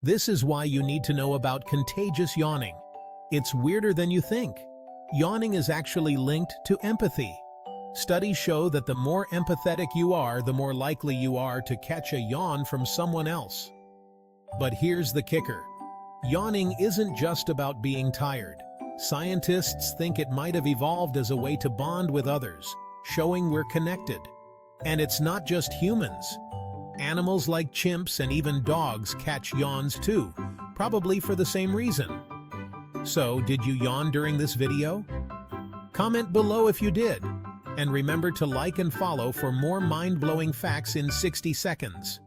This is why you need to know about contagious yawning. It's weirder than you think. Yawning is actually linked to empathy. Studies show that the more empathetic you are, the more likely you are to catch a yawn from someone else. But here's the kicker. Yawning isn't just about being tired. Scientists think it might have evolved as a way to bond with others, showing we're connected. And it's not just humans. Animals like chimps and even dogs catch yawns too, probably for the same reason. So, did you yawn during this video? Comment below if you did. And remember to like and follow for more mind-blowing facts in 60 seconds.